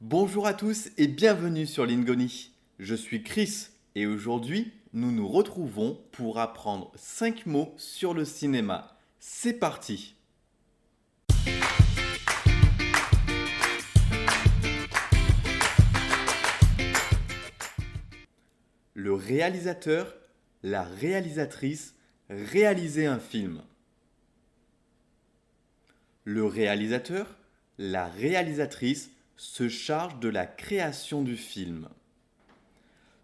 Bonjour à tous et bienvenue sur Lingoni. Je suis Chris et aujourd'hui nous nous retrouvons pour apprendre 5 mots sur le cinéma. C'est parti! Le réalisateur, la réalisatrice, réaliser un film. Le réalisateur, la réalisatrice se charge de la création du film.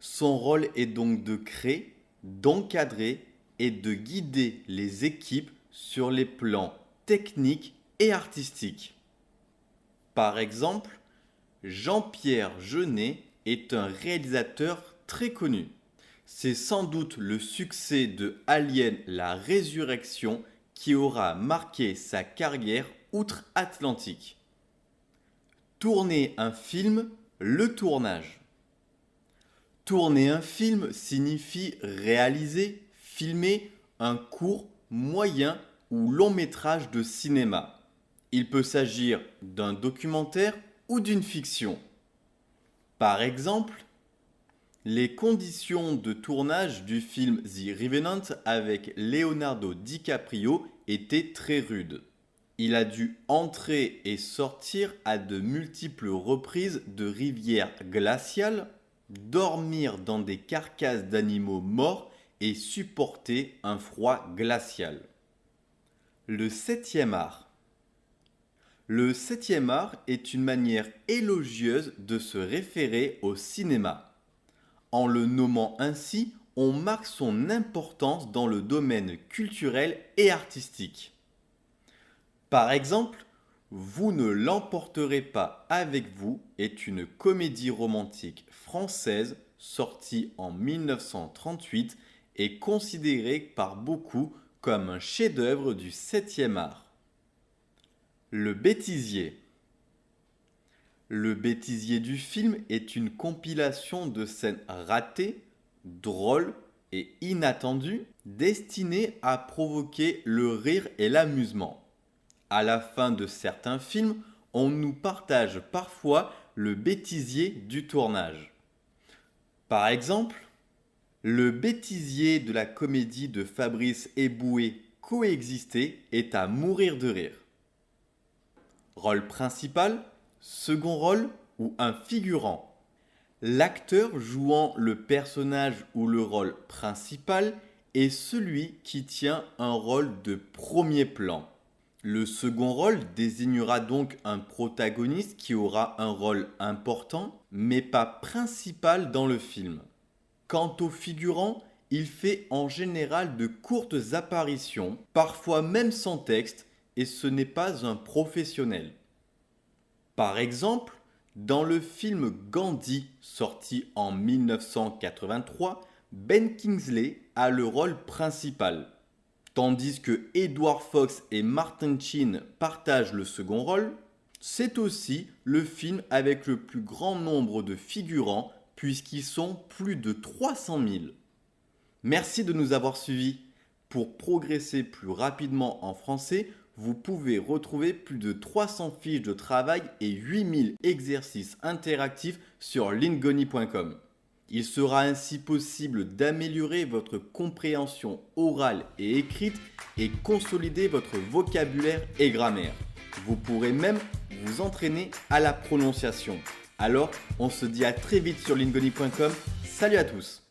Son rôle est donc de créer, d'encadrer et de guider les équipes sur les plans techniques et artistiques. Par exemple, Jean-Pierre Jeunet est un réalisateur très connu. C'est sans doute le succès de Alien la Résurrection qui aura marqué sa carrière outre-Atlantique. Tourner un film, le tournage. Tourner un film signifie réaliser, filmer un court, moyen ou long métrage de cinéma. Il peut s'agir d'un documentaire ou d'une fiction. Par exemple, les conditions de tournage du film The Revenant avec Leonardo DiCaprio étaient très rudes. Il a dû entrer et sortir à de multiples reprises de rivières glaciales, dormir dans des carcasses d'animaux morts et supporter un froid glacial. Le 7e art. Le 7e art est une manière élogieuse de se référer au cinéma. En le nommant ainsi, on marque son importance dans le domaine culturel et artistique. Par exemple, Vous ne l'emporterez pas avec vous est une comédie romantique française sortie en 1938 et considérée par beaucoup comme un chef-d'œuvre du 7e art. Le bêtisier. Le bêtisier du film est une compilation de scènes ratées, drôles et inattendues destinées à provoquer le rire et l'amusement. À la fin de certains films, on nous partage parfois le bêtisier du tournage. Par exemple, le bêtisier de la comédie de Fabrice Eboué Coexister est à mourir de rire. Rôle principal, second rôle ou un figurant. L'acteur jouant le personnage ou le rôle principal est celui qui tient un rôle de premier plan. Le second rôle désignera donc un protagoniste qui aura un rôle important, mais pas principal dans le film. Quant au figurant, il fait en général de courtes apparitions, parfois même sans texte, et ce n'est pas un professionnel. Par exemple, dans le film Gandhi, sorti en 1983, Ben Kingsley a le rôle principal. Tandis que Edward Fox et Martin Sheen partagent le second rôle, c'est aussi le film avec le plus grand nombre de figurants puisqu'ils sont plus de 300 000. Merci de nous avoir suivis. Pour progresser plus rapidement en français, vous pouvez retrouver plus de 300 fiches de travail et 8000 exercices interactifs sur lingoni.com. Il sera ainsi possible d'améliorer votre compréhension orale et écrite et consolider votre vocabulaire et grammaire. Vous pourrez même vous entraîner à la prononciation. Alors, on se dit à très vite sur lingoni.com. Salut à tous!